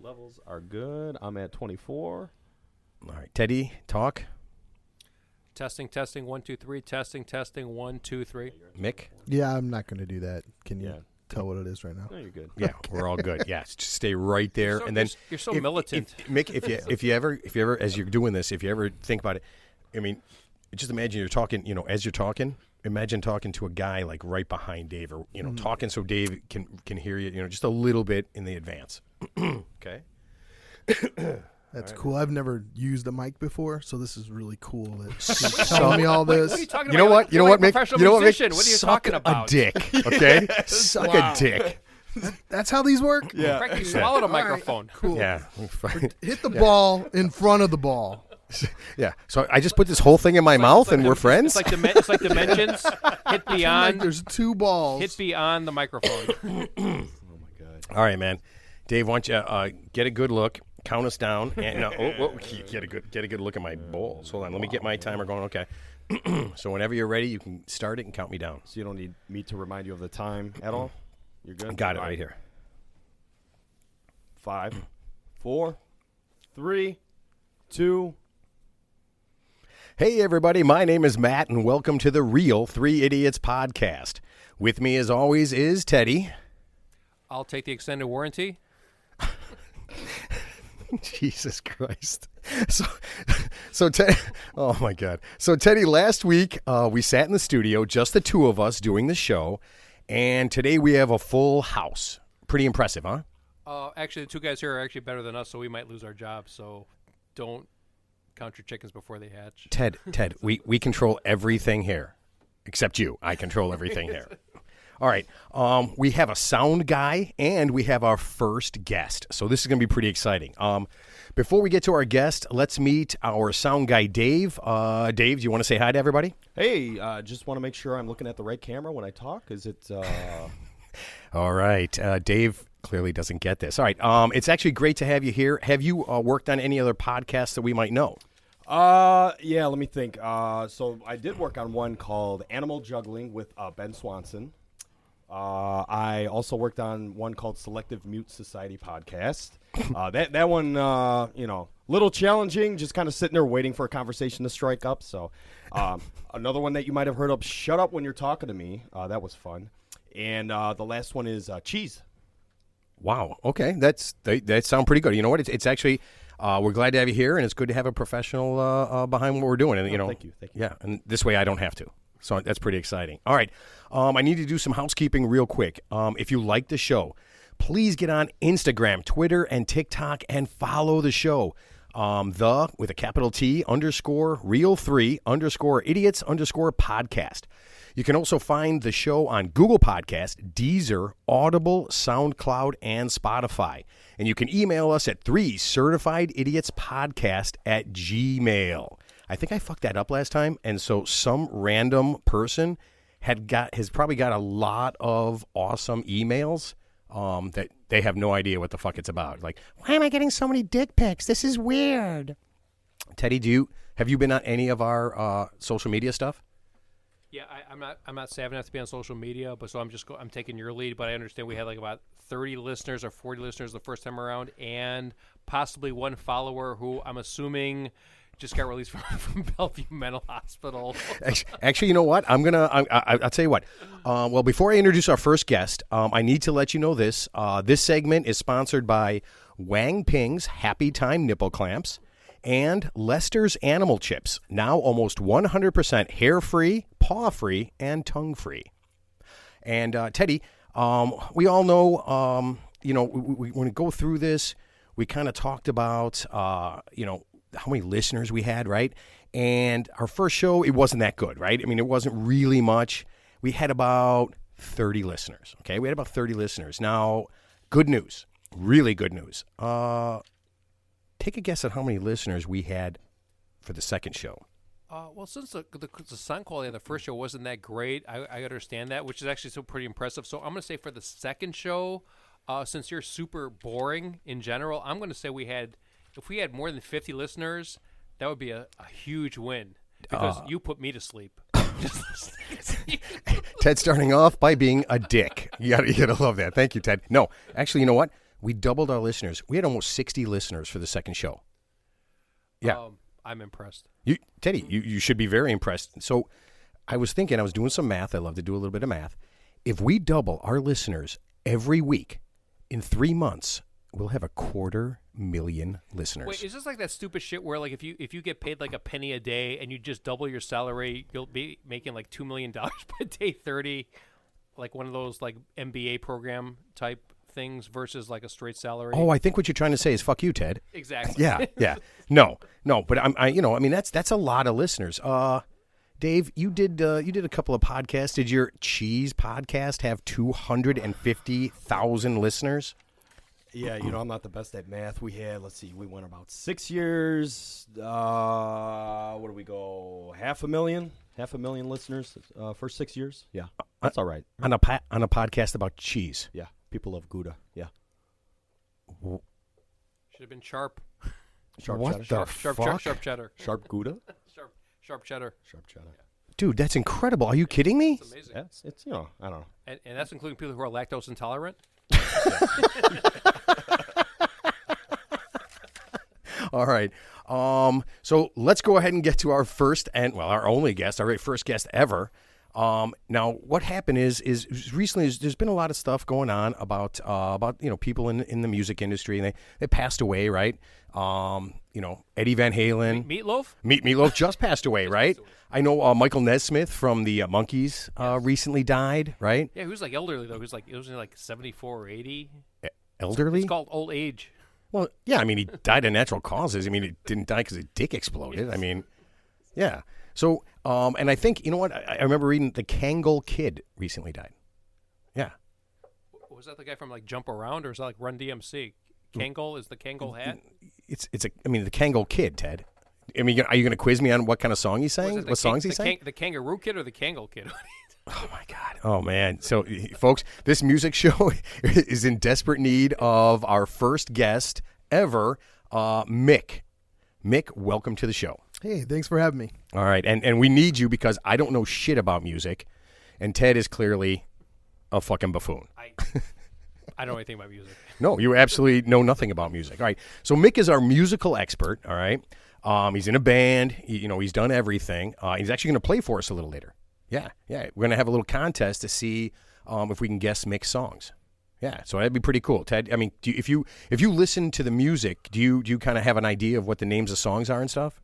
Levels are good. I'm at 24. All right, Teddy, talk. Testing, 1, 2, 3. Testing, 1, 2, 3. Mick? Yeah, I'm not going to do that. Can you tell what it is right now? No, you're good. Yeah, we're all good. Yeah, just stay right there, and then you're so militant. Mick, if you ever, as you're doing this, if you ever think about it, I mean, just imagine you're talking. As you're talking, imagine talking to a guy like right behind Dave, or talking so Dave can hear you. Just a little bit in the advance. Okay. That's cool. I've never used a mic before, so this is really cool that you're telling me all this. What are you talking You know about? what? You know what, Mick? Professional You know what, musician. Mick? What are you Suck talking about? a dick, okay? Suck a dick. That's how these work? Yeah. Correct, you swallowed a microphone. Cool. Yeah. Hit the ball in front of the ball. Yeah. So I just put this whole thing in my mouth, and we're friends? It's like dimensions. Hit beyond. There's two balls. Hit beyond the microphone. Oh, my God. All right, man. Dave, why don't you get a good look, count us down, and get a good look at my bowls. Hold on, let me get my timer going. Okay. So whenever you're ready, you can start it and count me down. So you don't need me to remind you of the time at all? You're good? Got it right here. 5, 4, 3, 2. Hey, everybody. My name is Matt, and welcome to the Real Three Idiots podcast. With me, as always, is Teddy. I'll take the extended warranty. Jesus Christ. So Teddy, oh my God. So Teddy, last week we sat in the studio, just the two of us doing the show, and today we have a full house. Pretty impressive, huh? Actually, the two guys here are actually better than us, so we might lose our jobs. So don't count your chickens before they hatch. Ted, we control everything here, except you. I control everything here. All right, we have a sound guy, and we have our first guest. So this is going to be pretty exciting. Before we get to our guest, let's meet our sound guy, Dave. Dave, do you want to say hi to everybody? Hey, just want to make sure I'm looking at the right camera when I talk. Is it... All right. Dave clearly doesn't get this. All right. It's actually great to have you here. Have you worked on any other podcasts that we might know? Yeah, let me think. So I did work on one called Animal Juggling with Ben Swanson. I also worked on one called Selective Mute Society Podcast. That one, little challenging, just kind of sitting there waiting for a conversation to strike up. So another one that you might have heard of, Shut Up When You're Talking to Me. That was fun. And the last one is Cheese. Wow. Okay. That sounds pretty good. You know what? It's actually, we're glad to have you here, and it's good to have a professional behind what we're doing. And, Thank you. Yeah, and this way I don't have to. So that's pretty exciting. All right. I need to do some housekeeping real quick. If you like the show, please get on Instagram, Twitter, and TikTok and follow the show. With a capital T _real3_idiots_podcast. You can also find the show on Google Podcast, Deezer, Audible, SoundCloud, and Spotify. And you can email us at 3certifiedidiotspodcast@gmail.com. I think I fucked that up last time, and so some random person has probably got a lot of awesome emails that they have no idea what the fuck it's about. Like, why am I getting so many dick pics? This is weird. Teddy, have you been on any of our social media stuff? Yeah, I'm not savvy enough to be on social media, but so I'm taking your lead. But I understand we had like about 30 listeners or 40 listeners the first time around, and possibly one follower who I'm assuming just got released from Bellevue Mental Hospital. Actually, you know what? I'll tell you what. Well, before I introduce our first guest, I need to let you know this. This segment is sponsored by Wang Ping's Happy Time Nipple Clamps and Lester's Animal Chips, now almost 100% hair-free, paw-free, and tongue-free. And Teddy, we all know, when we go through this, we kind of talked about, how many listeners we had, right? And our first show, it wasn't that good, right? I mean, it wasn't really much. We had about 30 listeners, okay? We had about 30 listeners. Now, good news, really good news. Take a guess at how many listeners we had for the second show. Well, since the sound quality of the first show wasn't that great, I understand that, which is actually still pretty impressive. So I'm going to say for the second show, since you're super boring in general, I'm going to say if we had more than 50 listeners, that would be a huge win because you put me to sleep. Ted starting off by being a dick. You gotta love that. Thank you, Ted. No, actually, you know what? We doubled our listeners. We had almost 60 listeners for the second show. Yeah. I'm impressed. Teddy, you should be very impressed. So I was thinking, I was doing some math. I love to do a little bit of math. If we double our listeners every week in 3 months, we'll have 250,000 listeners. Wait, is this like that stupid shit where like if you get paid like a penny a day and you just double your salary, you'll be making like $2 million by day 30, like one of those like MBA program type things versus like a straight salary? Oh, I think what you're trying to say is fuck you, Ted. Exactly. Yeah. No, but that's a lot of listeners. Dave, you did a couple of podcasts. Did your cheese podcast have 250,000 listeners? Yeah, I'm not the best at math. We went about 6 years. What do we go? 500,000 listeners. For 6 years. Yeah, that's all right. On a podcast about cheese. Yeah, people love Gouda. Yeah. Should have been sharp. Sharp What cheddar. the Sharp fuck? cheddar. Sharp Gouda. Sharp cheddar. Sharp cheddar. Dude, that's incredible. Are you kidding me? It's amazing. Yeah, it's I don't know. And that's including people who are lactose intolerant. All right. So let's go ahead and get to our our only guest, our first guest ever. Now, what happened is recently there's been a lot of stuff going on about people in the music industry, and they passed away, right? Eddie Van Halen, Meatloaf. Meatloaf just passed away, right? I know Michael Nesmith from the Monkees recently died, right? Yeah, he was like elderly though. He was like 74 or 80. Elderly? It's called old age. Well, yeah. I mean, he died of natural causes. I mean, he didn't die because his dick exploded. I mean, yeah. So, and I think, you know what? I remember reading the Kangol Kid recently died. Yeah. Was that the guy from like Jump Around, or is that like Run DMC? Kangol is the Kangol hat. The Kangol Kid, Ted. I mean, are you going to quiz me on what kind of song he sang? What songs he sang? The Kangaroo Kid or the Kangol Kid? Oh my God. Oh man. So, folks, this music show is in desperate need of our first guest ever, Mick. Mick, welcome to the show. Hey, thanks for having me. All right, and we need you because I don't know shit about music, and Ted is clearly a fucking buffoon. I don't know anything about music. No, you absolutely know nothing about music. All right, so Mick is our musical expert. All right, he's in a band. He's done everything. He's actually going to play for us a little later. Yeah. We're going to have a little contest to see if we can guess Mick's songs. Yeah, so that'd be pretty cool, Ted. I mean, if you listen to the music, do you kind of have an idea of what the names of songs are and stuff?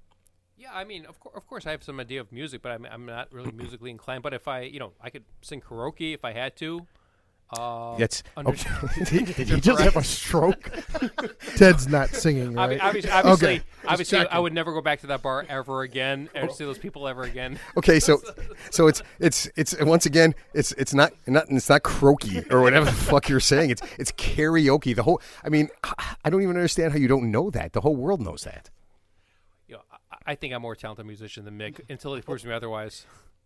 Yeah, I mean, of course, I have some idea of music, but I'm not really musically inclined. But if I could sing karaoke if I had to. That's Did he just have a stroke? Ted's not singing, right? Obviously, Okay. I would never go back to that bar ever again, or see those people ever again. Okay, so it's once again it's not croaky or whatever the fuck you're saying. It's karaoke. I don't even understand how you don't know that. The whole world knows that. I think I'm a more talented musician than Mick until he proves me otherwise.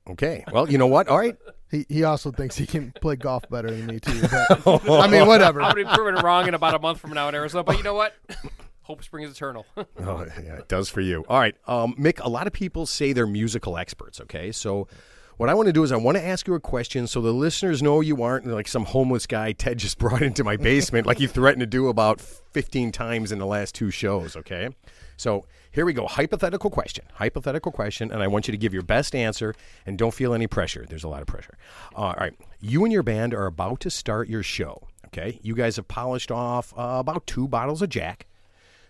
Okay, well, you know what? All right. He also thinks he can play golf better than me too. But, I mean, whatever. I'm going to be proven wrong in about a month from now in Arizona. But you know what? Hope springs eternal. Oh, yeah, it does for you. All right, Mick, a lot of people say they're musical experts, okay? So what I want to do is I want to ask you a question so the listeners know you aren't like some homeless guy Ted just brought into my basement like he threatened to do about 15 times in the last 2 shows, okay? So here we go. Hypothetical question, and I want you to give your best answer, and don't feel any pressure. There's a lot of pressure. All right, you and your band are about to start your show, okay? You guys have polished off about 2 bottles of Jack,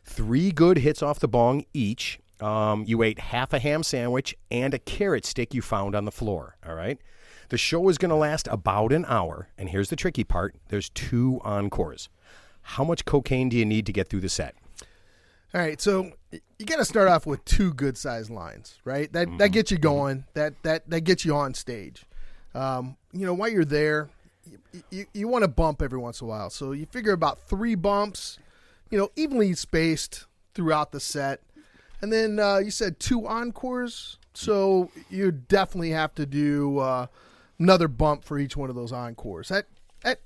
3 good hits off the bong each. You ate half a ham sandwich and a carrot stick you found on the floor, all right? The show is going to last about an hour, and here's the tricky part. There's 2 encores. How much cocaine do you need to get through the set? All right, so you got to start off with 2 good-sized lines, right? That gets you going. That gets you on stage. While you're there, you want to bump every once in a while. So you figure about 3 bumps, evenly spaced throughout the set. And then you said 2 encores, so you definitely have to do another bump for each one of those encores. That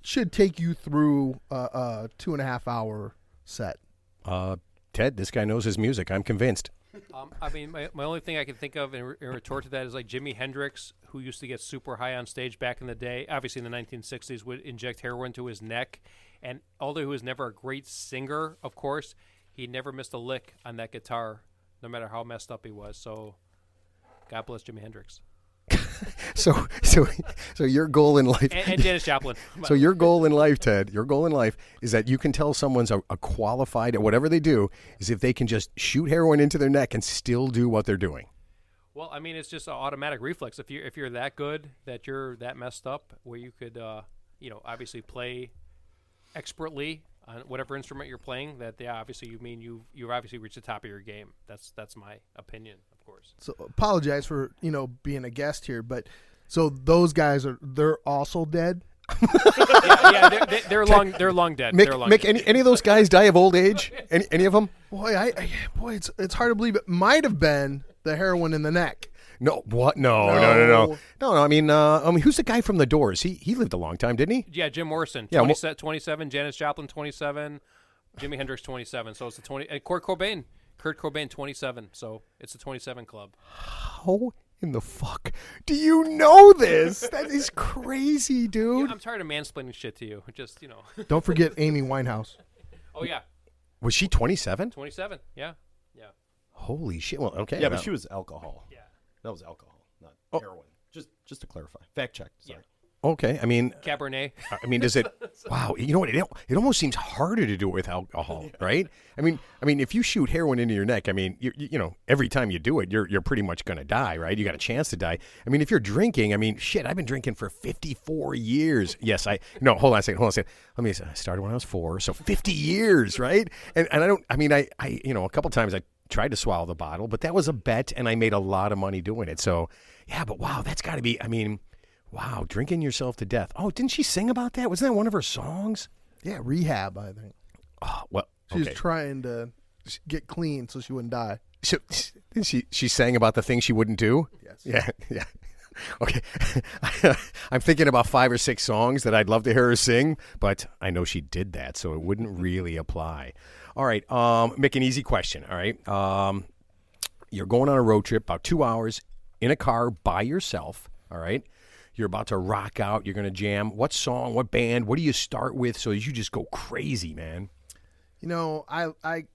should take you through a 2.5-hour set. Ted, this guy knows his music. I'm convinced. My only thing I can think of in retort to that is like Jimi Hendrix, who used to get super high on stage back in the day. Obviously, in the 1960s, would inject heroin to his neck, And although he was never a great singer, of course, he never missed a lick on that guitar, no matter how messed up he was. So, God bless Jimi Hendrix. So your goal in life, and Janis Joplin. So your goal in life, Ted, your goal in life is that you can tell someone's a qualified at whatever they do is if they can just shoot heroin into their neck and still do what they're doing. Well, I mean, it's just an automatic reflex. If you're that good, that you're that messed up, where you could, obviously play expertly on whatever instrument you're playing, that obviously you've obviously reached the top of your game. That's my opinion, of course. So apologize for being a guest here, but so those guys they're also dead. They're long dead. Mick, they're long Mick dead. any of those guys die of old age? Any of them? Boy, it's hard to believe it might have been the heroin in the neck. No, what? No. I mean, who's the guy from The Doors? He lived a long time, didn't he? Yeah, Jim Morrison. Yeah, 27. Janis Joplin, 27. Jimi Hendrix, 27. So it's the 20. And Kurt Cobain, 27. So it's the 27 club. How in the fuck do you know this? That is crazy, dude. I'm tired of mansplaining shit to you. Just Don't forget Amy Winehouse. Oh yeah, Was she 27? 27. Yeah. Holy shit. Well, okay. Yeah, but she was alcohol. Yeah. That was alcohol, not heroin. Just to clarify. Fact check. Sorry. Okay. I mean, Cabernet. does it? Wow. You know what? It almost seems harder to do it with alcohol, right? I mean, if you shoot heroin into your neck, I mean, you every time you do it, you're pretty much going to die, right? You got a chance to die. I mean, if you're drinking, I mean, shit, I've been drinking for 54 years. Yes, no. Hold on a second. Let me. I started when I was 4, so 50 years, right? And I don't. I mean, I a couple times I tried to swallow the bottle, but that was a bet, and I made a lot of money doing it. So, yeah, but wow, that's got to be. I mean. Wow, drinking yourself to death. Oh, didn't she sing about that? Wasn't that one of her songs? Yeah, Rehab, I think. Oh, well, She was trying to get clean so she wouldn't die. So, she sang about the things she wouldn't do? Yes. Yeah. Okay. I'm thinking about 5 or 6 songs that I'd love to hear her sing, but I know she did that, so it wouldn't really apply. All right, Mick, an easy question, all right? You're going on a road trip, about 2 hours, in a car by yourself, all right? You're about to rock out. You're going to jam. What song, what band, what do you start with so you just go crazy, man? I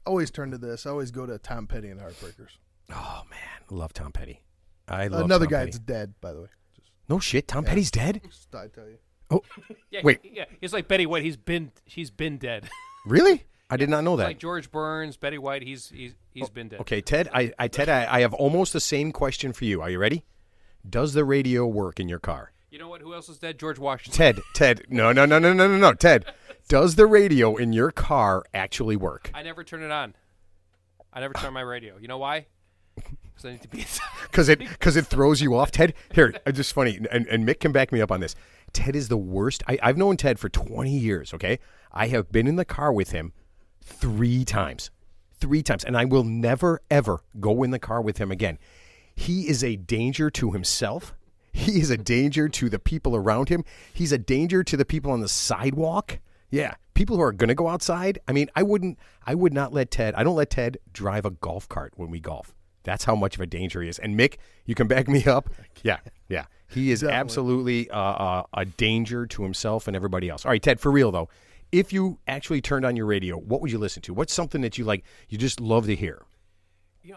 always turn to this. I always go to Tom Petty and the Heartbreakers. Oh, man. Love Tom Petty. I love Another Tom guy Petty. that's dead, by the way. No shit. Tom Petty's dead? I tell you. Oh, Yeah. wait. Yeah. It's like Betty White. He's been dead. Really? I did not know that. Like George Burns, Betty White. He's been dead. Okay, Ted, I have almost the same question for you. Are you ready? Does the radio work in your car? You know what? Who else is dead? George Washington. Ted. No. Ted, does the radio in your car actually work? I never turn it on. I never turn on my radio. You know why? Because I need to be inside. Because it throws you off, Ted. Here, just funny, and Mick can back me up on this. Ted is the worst. I've known Ted for 20 years. Okay, I have been in the car with him 3 times, and I will never ever go in the car with him again. He is a danger to himself. He is a danger to the people around him. He's a danger to the people on the sidewalk. Yeah, people who are going to go outside. I mean, I would not let Ted. I don't let Ted drive a golf cart when we golf. That's how much of a danger he is. And Mick, you can back me up. Yeah. He is Definitely. absolutely a danger to himself and everybody else. All right, Ted, for real though, if you actually turned on your radio, what would you listen to? What's something that you just love to hear?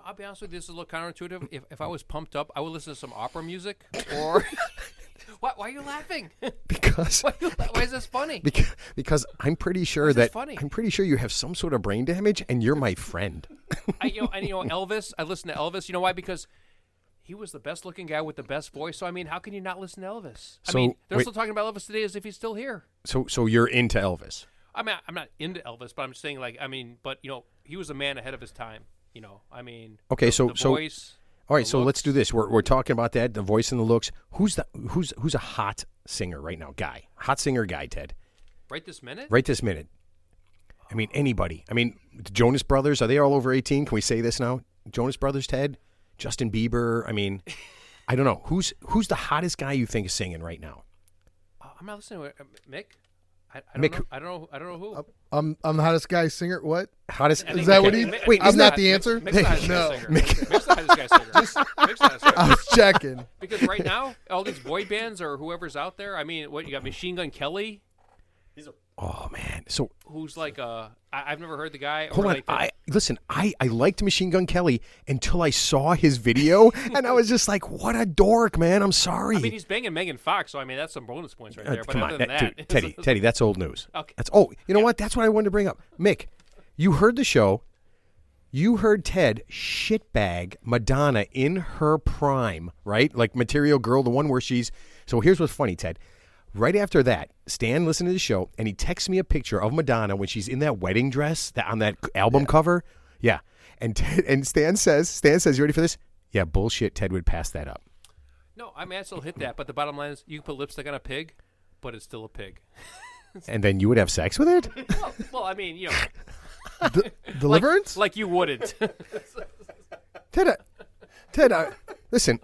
I'll be honest with you. This is a little counterintuitive. If I was pumped up, I would listen to some opera music. Or why are you laughing? Because why is this funny? Because I'm pretty sure funny? I'm pretty sure you have some sort of brain damage, and you're my friend. Elvis. I listen to Elvis. You know why? Because he was the best looking guy with the best voice. So I mean, how can you not listen to Elvis? They're still talking about Elvis today as if he's still here. So you're into Elvis? I mean, I'm not into Elvis, but I'm just saying, but he was a man ahead of his time. Okay, the voice. All right, so looks. let's do this. We're talking about that, the voice and the looks. Who's a hot singer right now? Hot singer guy, Ted. Right this minute. I mean, anybody. I mean, the Jonas Brothers, are they all over 18? Can we say this now? Jonas Brothers, Ted, Justin Bieber. I mean, I don't know who's the hottest guy you think is singing right now. I'm not listening to Mick. I Mick, don't know who. I'm the hottest guy singer. What? Hottest? I think Is that Mick- what he? Mick- Wait, I'm isn't not that- the answer. Mick's the hottest No. guy singer. Mick's the hottest guy singer. Mick's the hottest guy singer. I was checking. Because right now, all these boy bands or whoever's out there, I mean, what you got? Machine Gun Kelly. Oh man. So who's like I've never heard the guy. hold or on. like I liked Machine Gun Kelly until I saw his video, and I was just like, what a dork, man. I'm sorry. I mean, he's banging Megan Fox, so I mean that's some bonus points right there. But Come other on, than that, dude, Teddy, that's old news. Okay. That's you know what? That's what I wanted to bring up. Mick, you heard the show. You heard Ted shitbag Madonna in her prime, right? Like Material Girl, the one where she's. So here's what's funny, Ted. Right after that, Stan listened to the show, and he texts me a picture of Madonna when she's in that wedding dress on that album cover. Yeah. And Stan says, you ready for this? Yeah, bullshit. Ted would pass that up. No, I mean I still hit that, but the bottom line is you can put lipstick on a pig, but it's still a pig. And then you would have sex with it? Well, I mean, you know. Deliverance? Like you wouldn't. Ted, listen.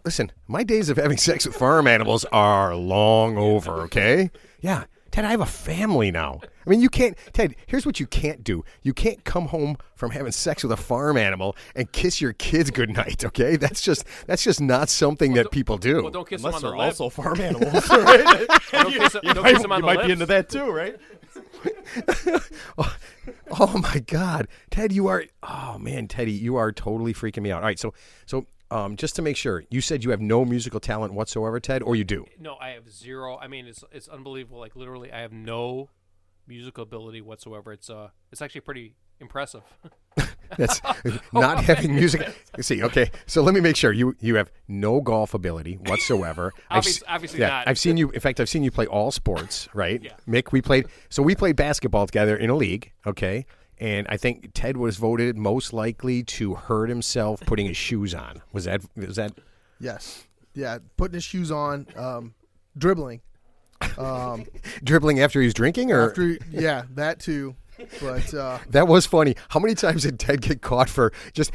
My days of having sex with farm animals are long over, okay? Yeah. Ted, I have a family now. I mean, you can't, Ted, here's what you can't do. You can't come home from having sex with a farm animal and kiss your kids goodnight, okay? That's just not something that people do. Well, don't kiss Unless them on they're the lip. also farm animals, right? Don't kiss them on You the might be lips. into that too, right? Oh my God, Ted, you are. Oh man, Teddy, you are totally freaking me out. All right, so just to make sure, you said you have no musical talent whatsoever, Ted, or you do? No, I have zero. I mean, it's unbelievable. Like literally, I have no musical ability whatsoever. It's actually pretty impressive. That's not having music. See, okay, so let me make sure you have no golf ability whatsoever. Obviously not. I've seen you. In fact, I've seen you play all sports, right? Yeah. Mick, we played basketball together in a league, okay? And I think Ted was voted most likely to hurt himself putting his shoes on. Was that? Yes. Yeah, putting his shoes on, dribbling. Dribbling after he was drinking, or that too. But that was funny. How many times did Ted get caught for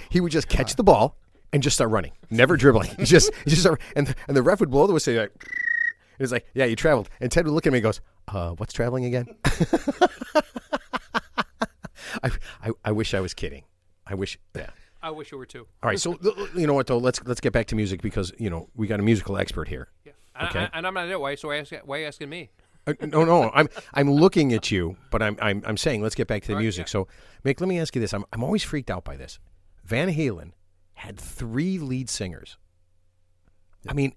he would just catch the ball and just start running, never dribbling. He just start, and the ref would blow the whistle. Like, it's like, yeah, you traveled. And Ted would look at me and goes, what's traveling again? I wish I was kidding. I wish you were too. All right, so you know what though? Let's get back to music because we got a musical expert here. Yeah. Okay. And I'm not it. Why are you asking me? No. I'm looking at you, but I'm saying let's get back to the music. Yeah. So, Mick, let me ask you this. I'm always freaked out by this. Van Halen had 3 lead singers. Yeah. I mean,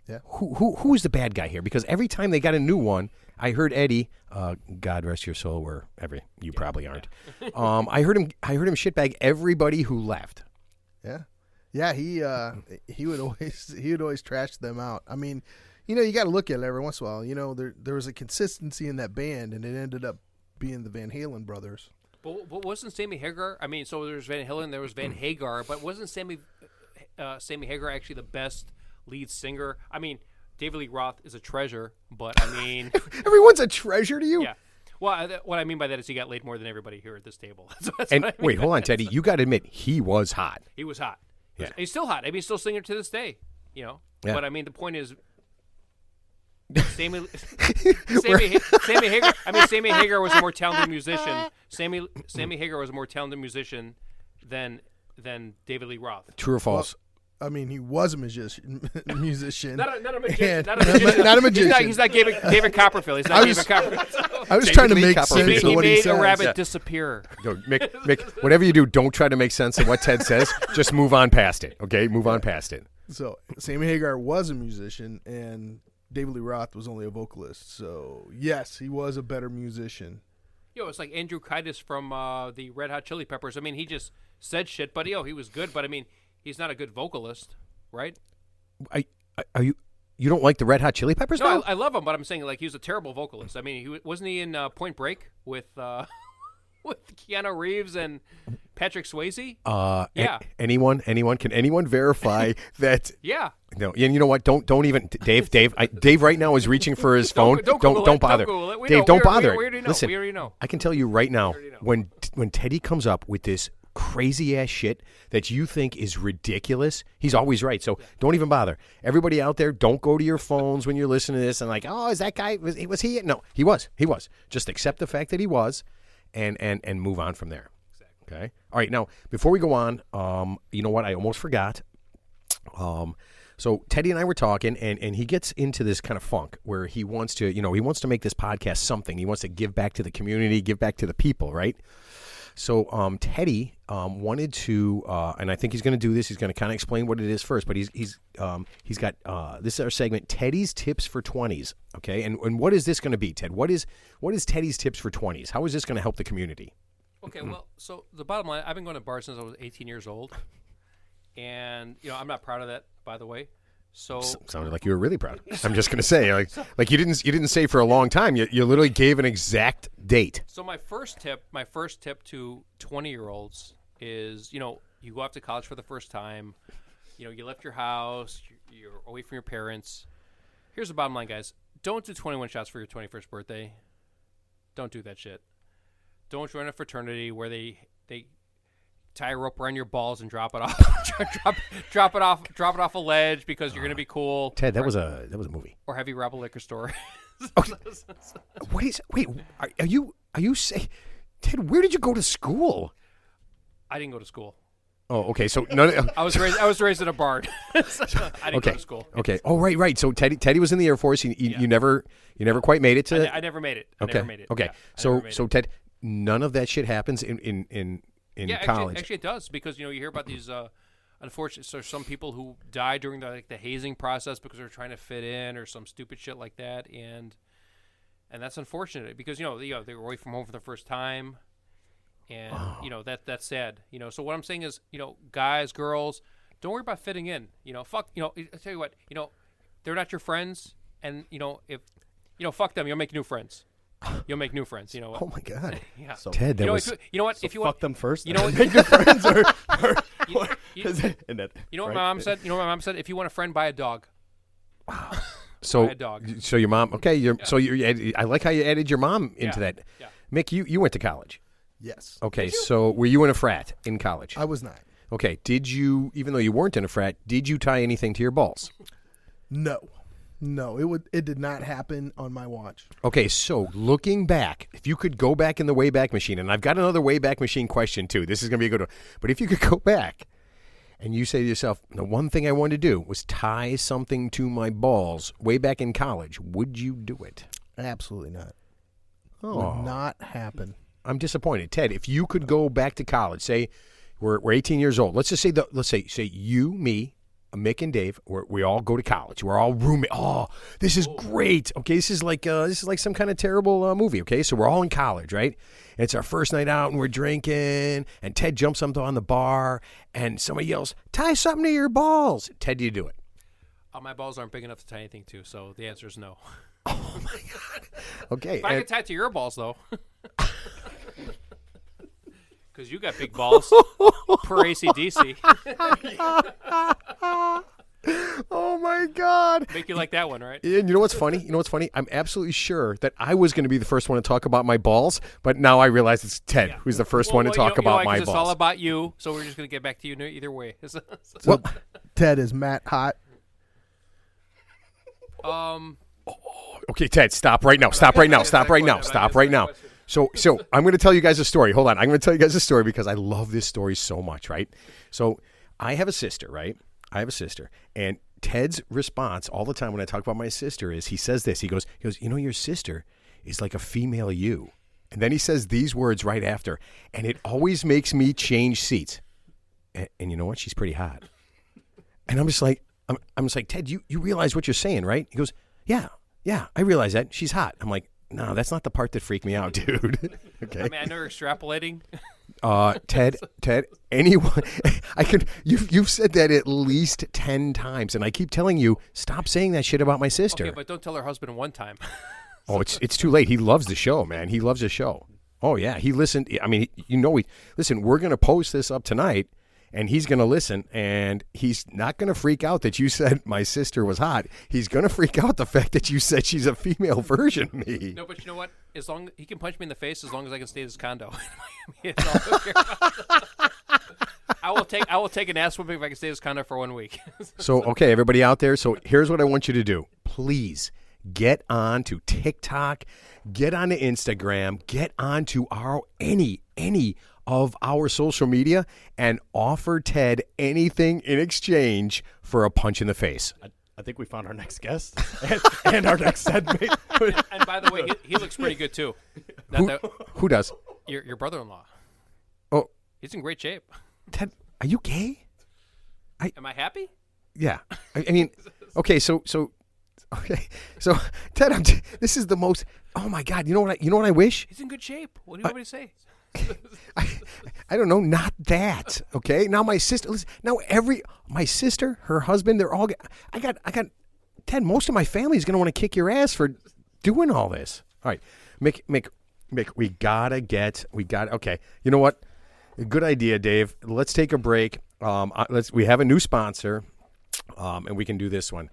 yeah. Who's the bad guy here? Because every time they got a new one, I heard Eddie, God rest your soul, wherever you probably aren't. Yeah. I heard him shitbag everybody who left. Yeah. Yeah, he would always trash them out. I mean, you got to look at it every once in a while. There was a consistency in that band, and it ended up being the Van Halen brothers. But wasn't Sammy Hagar? I mean, so there's Van Halen, there was Van Hagar, but wasn't Sammy Hagar actually the best lead singer? I mean, David Lee Roth is a treasure, but I mean, everyone's a treasure to you. Yeah. Well, what I mean by that is he got laid more than everybody here at this table. That's and what I mean. Wait, hold on, Teddy. You got to admit he was hot. He was hot. Yeah. He's still hot. I mean, he's still a singer to this day. Yeah. But I mean, the point is, Sammy Hagar. I mean, Sammy Hagar was a more talented musician. Sammy Hagar was a more talented musician than David Lee Roth. True or false? Well, I mean, he was a musician. Not a magician. Not a magician. He's not David Copperfield. He's not David Copperfield. I was trying to make sense of what he made said. a rabbit disappear. No, Mick, whatever you do, don't try to make sense of what Ted says. Just move on past it, okay? Move on past it. So, Sammy Hagar was a musician, and David Lee Roth was only a vocalist. So, yes, he was a better musician. It's like Andrew Kiedis from the Red Hot Chili Peppers. I mean, he just said shit, but he was good. But I mean, he's not a good vocalist, right? Are you don't like the Red Hot Chili Peppers? No, I love him, but I'm saying like he was a terrible vocalist. I mean, wasn't he in Point Break with with Keanu Reeves and Patrick Swayze? Yeah. Anyone? Can anyone verify that? Yeah. No. And you know what? Don't even Dave. Dave right now is reaching for his phone. Don't bother. Dave, don't bother. Listen, we already know. I can tell you right now when Teddy comes up with this crazy ass shit that you think is ridiculous, he's always right. So don't even bother. Everybody out there, don't go to your phones when you're listening to this and like, oh, is that guy? Was he? No, he was. Just accept the fact that he was, and move on from there. Exactly. Okay. All right. Now, before we go on, you know what? I almost forgot. So Teddy and I were talking, and he gets into this kind of funk where he wants to make this podcast something. He wants to give back to the community, give back to the people, right? So Teddy wanted to, and I think he's going to do this. He's going to kind of explain what it is first, but he's got this is our segment, Teddy's Tips for 20s. Okay, and what is this going to be, Ted? What is Teddy's Tips for 20s? How is this going to help the community? Okay, well, so the bottom line, I've been going to bars since I was 18 years old, and I'm not proud of that, by the way. So sounded like you were really proud. I'm just going to say, like you didn't say for a long time. You literally gave an exact date. So my first tip to 20-year-olds is, you go off to college for the first time. You left your house. You're away from your parents. Here's the bottom line, guys. Don't do 21 shots for your 21st birthday. Don't do that shit. Don't join a fraternity where they tie a rope around your balls and drop it off, drop it off a ledge because you're gonna be cool. Ted, that was a movie. Or have you rob a liquor store? Okay. Wait, are you saying, Ted? Where did you go to school? I didn't go to school. Oh, okay. So none. I was raised in a barn. I didn't go to school. Okay. Oh, right. So Teddy was in the Air Force. You never quite made it to. I never made it. Okay. Yeah, so Ted, none of that shit happens in college. Actually, it does because you hear about these unfortunate. So some people who die during the hazing process because they're trying to fit in or some stupid shit like that, and that's unfortunate because they were away from home for the first time, and that's sad. So what I'm saying is guys, girls, don't worry about fitting in. Fuck. I tell you what. They're not your friends, and if fuck them. You'll make new friends. You'll make new friends. Oh my God. Yeah. So, Ted, that was. If you fuck them first. What? Make your friends. What my mom said? My mom said? If you want a friend, buy a dog. So buy a dog. So your mom. Okay. So I like how you added your mom into that. Yeah. Mick, you went to college. Yes. Okay. So were you in a frat in college? I was not. Okay. Did you, even though you weren't in a frat, did you tie anything to your balls? No, it did not happen on my watch. Okay, so looking back, if you could go back in the Wayback Machine, and I've got another Wayback Machine question too. This is going to be a good one. But if you could go back and you say to yourself, the one thing I wanted to do was tie something to my balls way back in college, would you do it? Absolutely not. Oh. Would not happen. I'm disappointed. Ted, if you could go back to college, say we're 18 years old. Let's just say you, me, Mick and Dave, we all go to college. We're all roommates. Oh, this is great. Okay, this is like some kind of terrible movie. Okay, so we're all in college, right? And it's our first night out, and we're drinking. And Ted jumps up on the bar, and somebody yells, "Tie something to your balls." Ted, do you do it? My balls aren't big enough to tie anything to, so the answer is no. Oh my God. Okay, I could tie it to your balls though. Because you got big balls per AC/DC. Oh my God! Make you like that one, right? And you know what's funny? I'm absolutely sure that I was going to be the first one to talk about my balls, but now I realize it's Ted who's the first one to talk about my balls. It's all about you, so we're just going to get back to you either way. So, Ted, is Matt hot? Okay, Ted, stop right now. Stop right now. So I'm going to tell you guys a story. Hold on. I'm going to tell you guys a story because I love this story so much, right? So I have a sister, right? And Ted's response all the time when I talk about my sister is he says this. He goes, your sister is like a female you. And then he says these words right after, and it always makes me change seats. And you know what? She's pretty hot. And I'm just like, Ted, you realize what you're saying, right? He goes, yeah, I realize that. She's hot. I'm like, no, that's not the part that freaked me out, dude. Okay. I mean, I know you're extrapolating. Ted, anyone, you've said that at least 10 times, and I keep telling you, stop saying that shit about my sister. Okay, but don't tell her husband one time. Oh, it's too late. He loves the show, man. He loves the show. Oh yeah, he listened. I mean, listen. We're gonna post this up tonight, and he's going to listen, and he's not going to freak out that you said my sister was hot. He's going to freak out the fact that you said she's a female version of me. No, but you know what? As long he can punch me in the face as long as I can stay at his condo. It's all okay. I will take an ass whooping if I can stay at his condo for 1 week. So, okay, everybody out there. So here's what I want you to do. Please get on to TikTok, get on to Instagram, get on to any of our social media and offer Ted anything in exchange for a punch in the face. I think we found our next guest and our next segment. And by the way, he looks pretty good too. Who does? Your brother-in-law. Oh, He's in great shape. Ted, are you gay? Am I happy? Yeah. I mean, okay, so Ted, this is the most. Oh my God! You know what I wish? He's in good shape. What do you want me to say? I don't know. Not that. Okay. Now my sister. Listen, now my sister, her husband, they're all. I got. Ted. Most of my family is going to want to kick your ass for doing all this. All right, Mick. We gotta. Okay. You know what? Good idea, Dave. Let's take a break. We have a new sponsor, and we can do this one.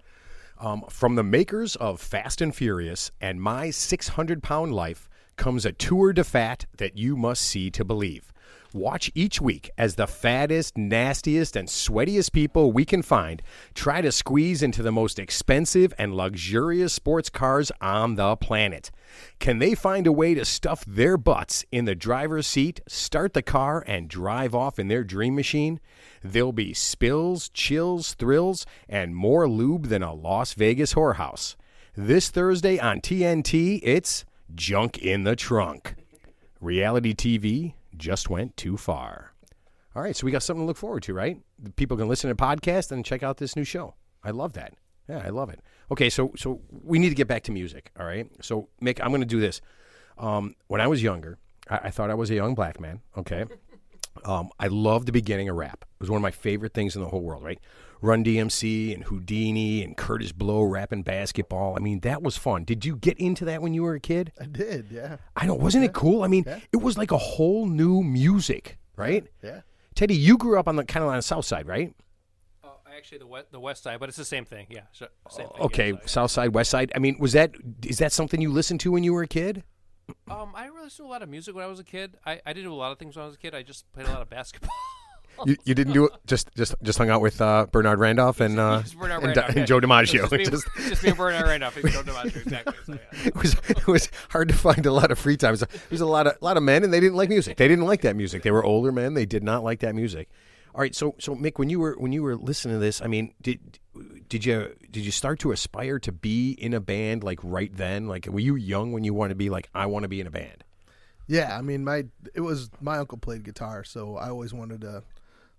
From the makers of Fast and Furious and My 600-Pound Life comes a tour de fat that you must see to believe. Watch each week as the fattest, nastiest, and sweatiest people we can find try to squeeze into the most expensive and luxurious sports cars on the planet. Can they find a way to stuff their butts in the driver's seat, start the car, and drive off in their dream machine? There'll be spills, chills, thrills, and more lube than a Las Vegas whorehouse. This Thursday on TNT, it's Junk in the Trunk. Reality TV just went too far. All right, so we got something to look forward to, right? People can listen to podcasts and check out this new show. I love that. Yeah, I love it. Okay, so we need to get back to music, all right? So, Mick, I'm going to do this. When I was younger, I thought I was a young black man, okay? I loved the beginning of rap. It was one of my favorite things in the whole world, right? Run DMC and Houdini and Curtis Blow rapping basketball. I mean, that was fun. Did you get into that when you were a kid? I did, yeah. I know. Wasn't it cool? I mean, it was like a whole new music, right? Yeah. Teddy, you grew up on the kind of on the south side, right? Actually, the west side, but it's the same thing. Yeah, same thing. Okay, south side, west side. I mean, is that something you listened to when you were a kid? I didn't really do a lot of music when I was a kid. I didn't do a lot of things when I was a kid. I just played a lot of basketball. You didn't do it. Just hung out with Bernard Randolph and Joe DiMaggio. Just me and Bernard Randolph and Joe DiMaggio, exactly. So, yeah. It was hard to find a lot of free time. There was a lot of men, and they didn't like music. They didn't like that music. They were older men. They did not like that music. All right, so Mick, when you were listening to this, I mean, did you start to aspire to be in a band like right then? Like, were you young when you wanted to be like, I want to be in a band? Yeah, I mean, my uncle played guitar, so I always wanted to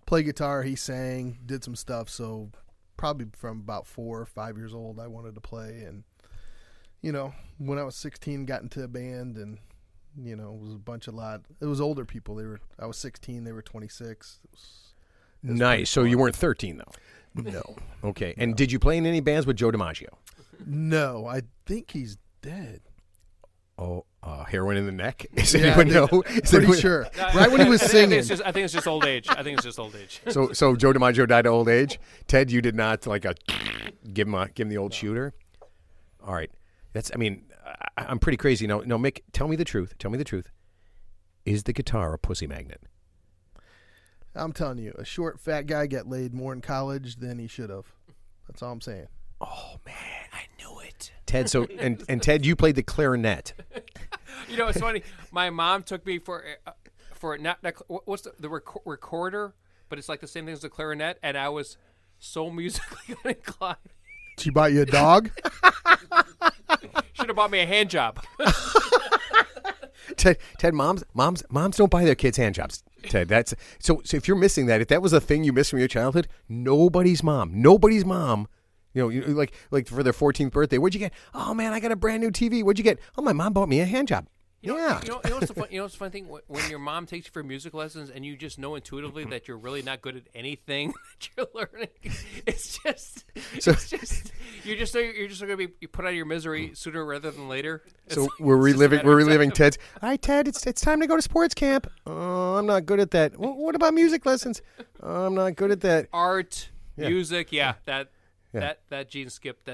play guitar. He sang, did some stuff, so probably from about 4 or 5 years old, I wanted to play. And when I was 16, got into a band, and it was it was older people. I was 16, they were 26. It was nice. So you weren't 13 though. No. Okay. And did you play in any bands with Joe DiMaggio? No, I think he's dead. Oh, heroin in the neck? Does Yeah, anyone know? Pretty sure. Right when he was singing. I think it's just old age. So Joe DiMaggio died of old age. Ted, you did not give him the old shooter. All right. I'm pretty crazy. No, Mick, tell me the truth. Is the guitar a pussy magnet? I'm telling you, a short, fat guy got laid more in college than he should have. That's all I'm saying. Oh man, I knew it. Ted, and Ted, you played the clarinet. It's funny. My mom took me for not what's the recorder, but it's like the same thing as the clarinet, and I was so musically uninclined. She bought you a dog? Should have bought me a hand job. Ted, moms don't buy their kids hand jobs. Ted, that's so if you're missing that, if that was a thing you missed from your childhood, nobody's mom, like for their 14th birthday, what'd you get? Oh man, I got a brand new TV. What'd you get? Oh, my mom bought me a hand job. Yeah. What's the funny thing? When your mom takes you for music lessons and you just know intuitively that you're really not good at anything that you're learning, you're just going to be put out of your misery sooner rather than later. So we're reliving Ted's. All right, Ted, it's time to go to sports camp. Oh, I'm not good at that. Well, what about music lessons? Oh, I'm not good at that. Art, music, that gene skipped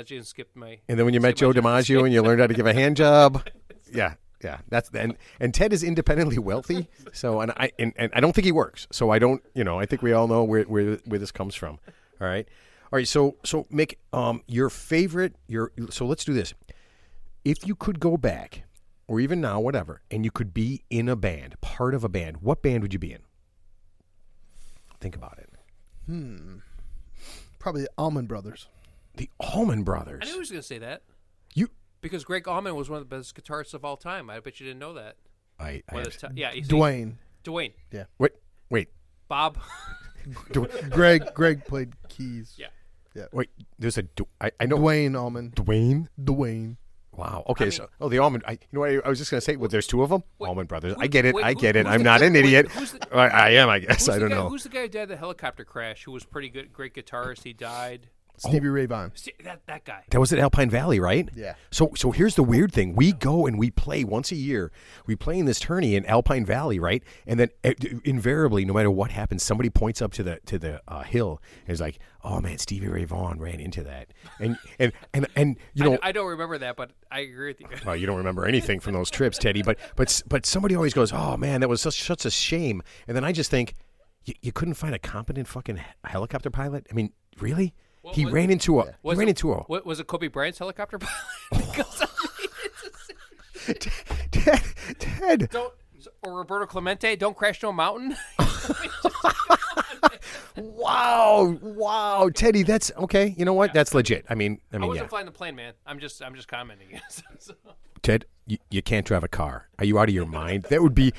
my. And then when you met Joe DiMaggio and you learned how to give a hand job, yeah. Yeah, that's and Ted is independently wealthy. So and I don't think he works. So I don't, I think we all know where this comes from. All right. So Mick, so let's do this. If you could go back, or even now, whatever, and you could be in a band, part of a band, what band would you be in? Think about it. Probably the Allman Brothers. The Allman Brothers. I knew he was going to say that. You? Because Greg Allman was one of the best guitarists of all time. I bet you didn't know that. Yeah, Dwayne. Dwayne. Yeah. Wait. Bob. Greg played keys. Yeah. Yeah. Wait. There's I know. Dwayne Allman. Dwayne. Wow. Okay. The Allman. You know what? I was just gonna say. Well, there's two of them. Allman Brothers. I get it. I'm not an idiot. I am. I guess. I don't know. Who's the guy who died in the helicopter crash? Who was pretty good, great guitarist? He died. Stevie Ray Vaughan. That guy. That was at Alpine Valley, right? Yeah. So here's the weird thing. We go and we play once a year. We play in this tourney in Alpine Valley, right? And then invariably, no matter what happens, somebody points up to the hill and is like, "Oh man, Stevie Ray Vaughan ran into that." And you know, I don't remember that, but I agree with you. Well, you don't remember anything from those trips, Teddy. But somebody always goes, "Oh man, that was such a shame." And then I just think, you couldn't find a competent fucking helicopter pilot? I mean, really? He ran into a. What was it? Kobe Bryant's helicopter pilot? Ted. Or Roberto Clemente? Don't crash no mountain. Wow, Teddy. That's okay. You know what? That's legit. I mean, I wasn't flying the plane, man. I'm just commenting. So. Ted, you can't drive a car. Are you out of your mind? That would be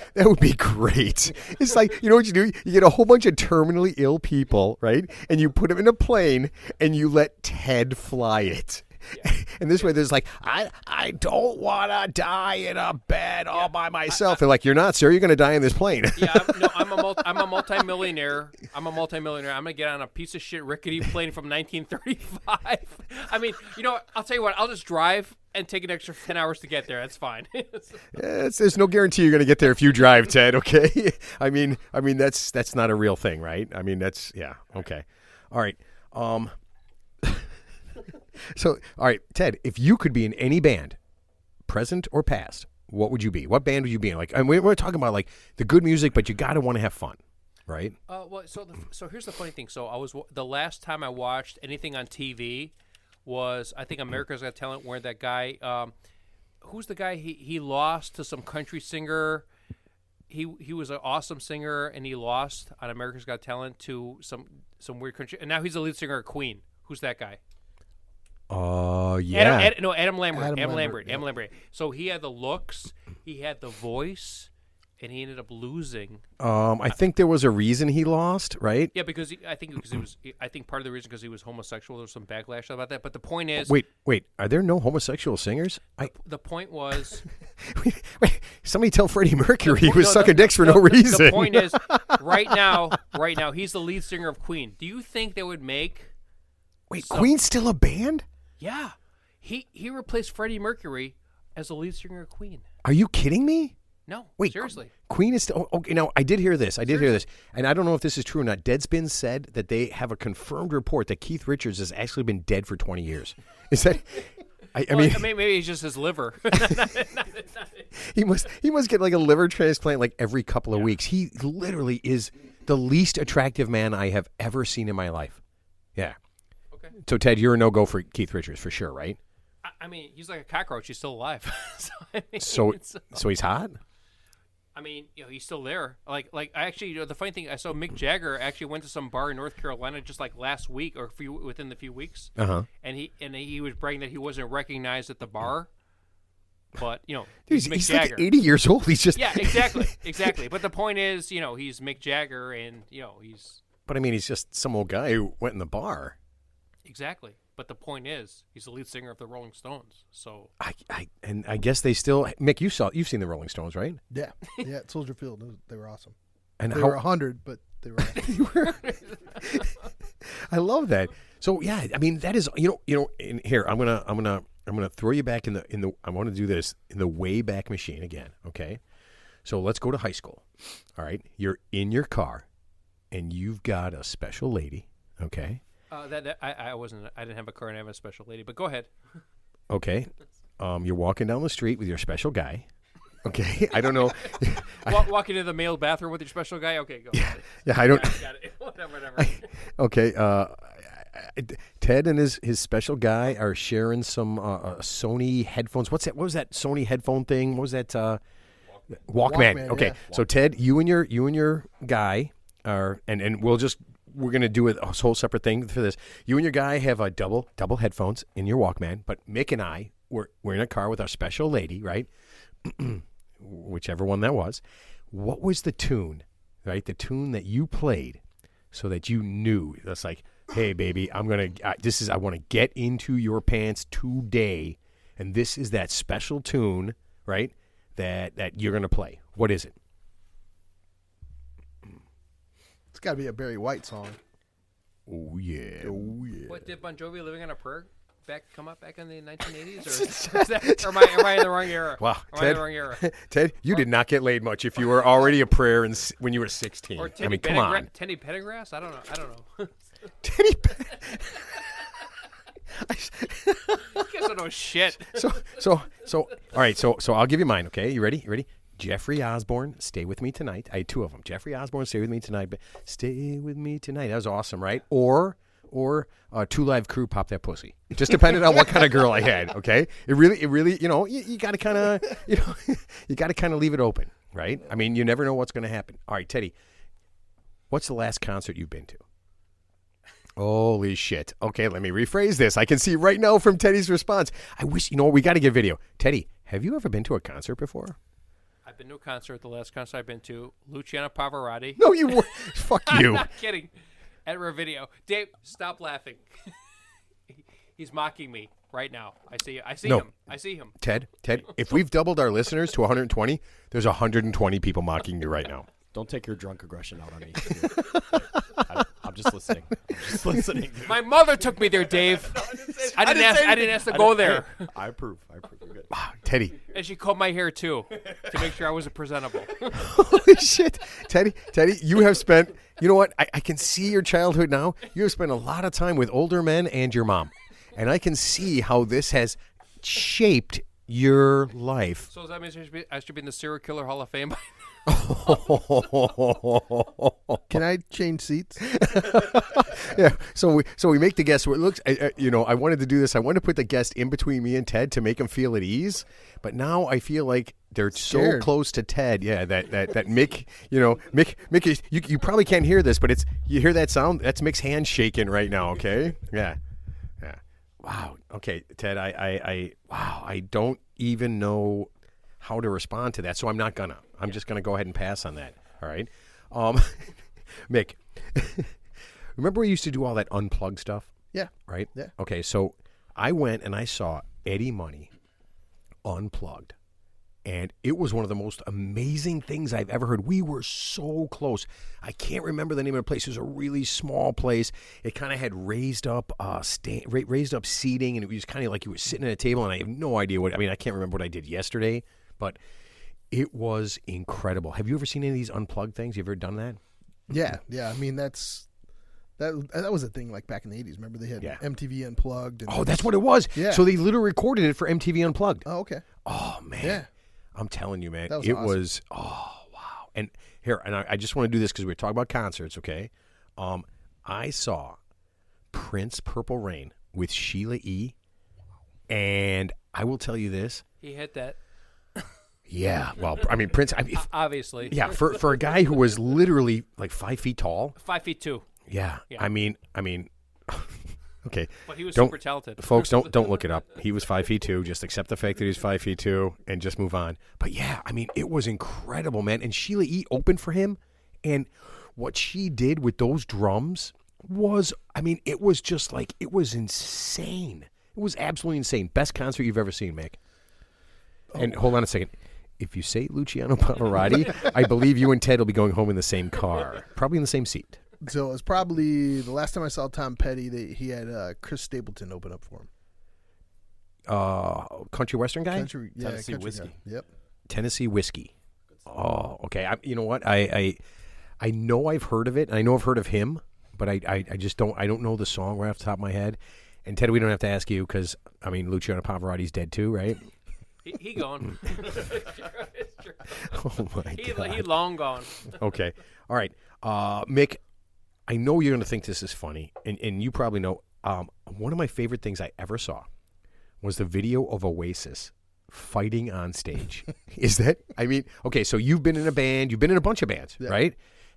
great. It's like, you know what you do? You get a whole bunch of terminally ill people, right? And you put them in a plane and you let Ted fly it. Yeah. And this way, there's like, I don't want to die in a bed all by myself. They're like, you're not, sir. You're going to die in this plane. Yeah, I'm a multimillionaire. I'm going to get on a piece of shit rickety plane from 1935. I mean, I'll tell you what. I'll just drive and take an extra 10 hours to get there. That's fine. There's no guarantee you're going to get there if you drive, Ted. Okay. I mean that's not a real thing, right? I mean okay. All right. So, all right, Ted, if you could be in any band, present or past, what would you be? What band would you be in? Like, and we're talking about like the good music, but you got to want to have fun, right? So here's the funny thing. So the last time I watched anything on TV was, I think, America's Got Talent, where that guy, who's the guy? He lost to some country singer. He was an awesome singer, and he lost on America's Got Talent to some weird country, and now he's the lead singer of Queen. Who's that guy? Yeah. Adam Lambert. Adam Lambert. So he had the looks, he had the voice, and he ended up losing. I think there was a reason he lost, right? Yeah, because I think part of the reason because he was homosexual. There was some backlash about that. But the point is, wait, are there no homosexual singers? The point was, wait, somebody tell Freddie Mercury he was sucking dicks for no reason. The point is, right now, he's the lead singer of Queen. Do you think they would make? Wait, Queen's still a band? Yeah, he replaced Freddie Mercury as the lead singer of Queen. Are you kidding me? No, wait, seriously. Queen is still okay. Now I did hear this, and I don't know if this is true or not. Deadspin said that they have a confirmed report that Keith Richards has actually been dead for 20 years. Is that? I mean, maybe it's just his liver. He must get like a liver transplant like every couple of weeks. He literally is the least attractive man I have ever seen in my life. Yeah. Okay. So, Ted, you're a no-go for Keith Richards for sure, right? I mean, he's like a cockroach. He's still alive. So he's hot? I mean, he's still there. Like I actually, the funny thing, I saw Mick Jagger actually went to some bar in North Carolina just like last week or within the few weeks. Uh-huh. And he was bragging that he wasn't recognized at the bar. But, he's Mick Jagger. Like 80 years old. He's just... Yeah, exactly. But the point is, he's Mick Jagger and, he's... But, I mean, he's just some old guy who went in the bar. Exactly. But the point is, he's the lead singer of the Rolling Stones. So I guess they still... Mick, you've seen the Rolling Stones, right? Yeah. Yeah, at Soldier Field. They were awesome. And they were 100, but they were awesome. I love that. So, yeah, I mean, that is... in here, I'm gonna throw you back in the. I want to do this in the way back machine again. Okay, so let's go to high school. All right, you're in your car, and you've got a special lady. Okay. I didn't have a car and I have a special lady. But go ahead. Okay. You're walking down the street with your special guy. Okay. I don't know. Walking into the male bathroom with your special guy. Okay, go. Yeah. I don't. Got it. Whatever. Okay. Ted and his special guy are sharing some Sony headphones. What was that Sony headphone thing? What was that? Walkman. Okay, yeah. so Ted, you and your guy are, and we're gonna do a whole separate thing for this. You and your guy have a double headphones in your Walkman, but Mick and I we're in a car with our special lady, right? Whichever one that was. What was the tune? Right, the tune that you played, so that you knew that's like, hey baby, I want to get into your pants today, and this is that special tune, right? That you're gonna play. What is it? It's got to be a Barry White song. Oh yeah. What, did Bon Jovi Living on a Prayer come up back in the 1980s? Or am I in the wrong era? Wow, Am I in the wrong era? Ted, you did not get laid much if you were already a prayer when you were 16. Or I mean, come on. Teddy Pendergrass? I don't know. Teddy. You guys don't know shit. So, all right. So I'll give you mine. Okay, you ready? Jeffrey Osborne, Stay With Me Tonight. I had two of them. Jeffrey Osborne, Stay With Me Tonight. But Stay With Me Tonight. That was awesome, right? Or Two Live Crew, Pop That Pussy. It just depended on what kind of girl I had. Okay, it really, you got to kind of, you got to kind of leave it open, right? I mean, you never know what's going to happen. All right, Teddy, what's the last concert you've been to? Holy shit. Okay, let me rephrase this. I can see right now from Teddy's response. I wish, we got to get video. Teddy, have you ever been to a concert before? I've been to a concert. The last concert I've been to, Luciano Pavarotti. No, you weren't. Fuck you. I'm not kidding. At Revideo. Dave, stop laughing. He's mocking me right now. I see him. I see him. Ted, if we've doubled our listeners to 120, there's 120 people mocking you right now. Don't take your drunk aggression out on me. I'm just listening. My mother took me there, Dave. I didn't ask to go there. I approve. You're good. Wow, Teddy. And she combed my hair too, to make sure I wasn't presentable. Holy shit. Teddy, you have spent, you know what? I can see your childhood now. You have spent a lot of time with older men and your mom. And I can see how this has shaped your life. So does that mean I should be in the Serial Killer Hall of Fame? Can I change seats? Yeah. So we make the guest. It looks. I wanted to do this. I wanted to put the guest in between me and Ted to make him feel at ease. But now I feel like they're so close to Ted. Yeah. That Mick. Mick is. You probably can't hear this, but you hear that sound? That's Mick's hand shaking right now. Okay. Yeah. Wow. Okay, Ted. I don't even know how to respond to that, so I'm not gonna. I'm just gonna go ahead and pass on that. All right, Mick. Remember we used to do all that unplugged stuff? Yeah. Right. Yeah. Okay, so I went and I saw Eddie Money unplugged, and it was one of the most amazing things I've ever heard. We were so close. I can't remember the name of the place. It was a really small place. It kind of had raised up seating, and it was kind of like you were sitting at a table, and I have no idea I can't remember what I did yesterday, but it was incredible. Have you ever seen any of these unplugged things? You ever done that? Yeah. I mean, that was a thing like back in the 80s. Remember they had MTV Unplugged? And that's what it was. Yeah. So they literally recorded it for MTV Unplugged. Oh, okay. Oh, man. Yeah. I'm telling you, man. That was it awesome. was, wow. And here, I just want to do this because we were talking about concerts, okay? I saw Prince Purple Rain with Sheila E. And I will tell you this. He hit that. Yeah. Well, I mean, Prince. Obviously. Yeah, for a guy who was literally like 5 feet tall. 5'2". Yeah. I mean, okay. But he was super talented. Folks, don't look it up. He was 5'2". Just accept the fact that he's 5'2" and just move on. But yeah, I mean, it was incredible, man. And Sheila E. opened for him, and what she did with those drums was, it was just like, it was insane. It was absolutely insane. Best concert you've ever seen, Mick. And hold on a second. If you say Luciano Pavarotti, I believe you and Ted will be going home in the same car, probably in the same seat. So it's probably the last time I saw Tom Petty. He had Chris Stapleton open up for him. Country western guy. Tennessee whiskey. Guy. Yep. Tennessee whiskey. Oh, okay. You know what? I know I've heard of it, and I know I've heard of him, but I just don't. I don't know the song right off the top of my head. And Ted, we don't have to ask you because Luciano Pavarotti's dead too, right? He gone. Oh my God. He long gone. Okay. All right. Mick, I know you're going to think this is funny, and you probably know. One of my favorite things I ever saw was the video of Oasis fighting on stage. Is that? I mean, okay, so you've been in a band, you've been in a bunch of bands, right?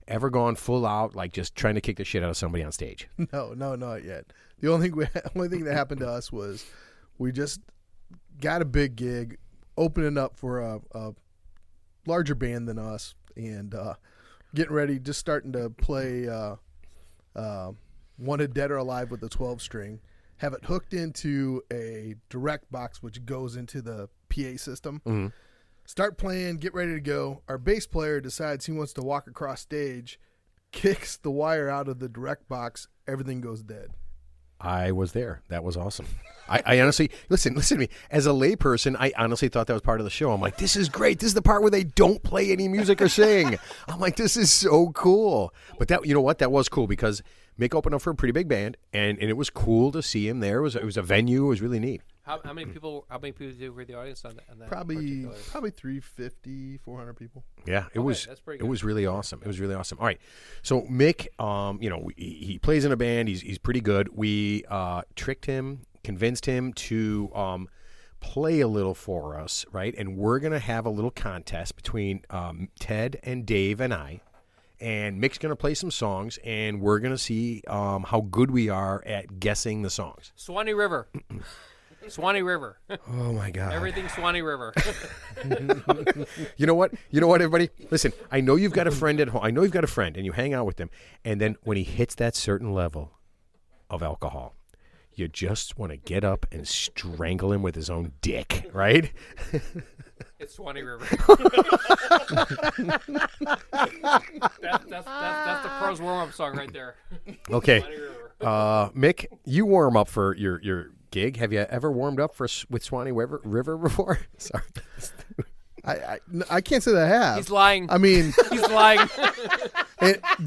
Ever gone full out, like just trying to kick the shit out of somebody on stage? No, not yet. The only thing that happened to us was we just got a big gig, opening up for a larger band than us, and getting ready, just starting to play Wanted Dead or Alive with the 12-string, have it hooked into a direct box, which goes into the PA system. Mm-hmm. Start playing, get ready to go. Our bass player decides he wants to walk across stage, kicks the wire out of the direct box, everything goes dead. I was there. That was awesome. I honestly, listen to me. As a layperson, I honestly thought that was part of the show. I'm like, this is great. This is the part where they don't play any music or sing. I'm like, this is so cool. But that, you know what? That was cool because Mick opened up for a pretty big band, and it was cool to see him there. It was a venue. It was really neat. How many people? How many people were the audience on that? Probably 350, 400 people. Yeah, it was. That's pretty It good. was really awesome. It was really awesome. All right, so Mick, he plays in a band. He's pretty good. We tricked him, convinced him to play a little for us, right? And we're gonna have a little contest between Ted and Dave and I. And Mick's going to play some songs, and we're going to see how good we are at guessing the songs. Swanee River. Swanee River. Oh, my God. Everything Swanee River. You know what? Everybody? Listen, I know you've got a friend at home. I know you've got a friend, and you hang out with them. And then when he hits that certain level of alcohol, you just want to get up and strangle him with his own dick, right? It's Swanee River. that's the pros warm-up song right there. Okay. Swanee River. Mick, you warm up for your gig. Have you ever warmed up with Swanee River before? Sorry. I can't say that I have. He's lying. I mean, He's lying.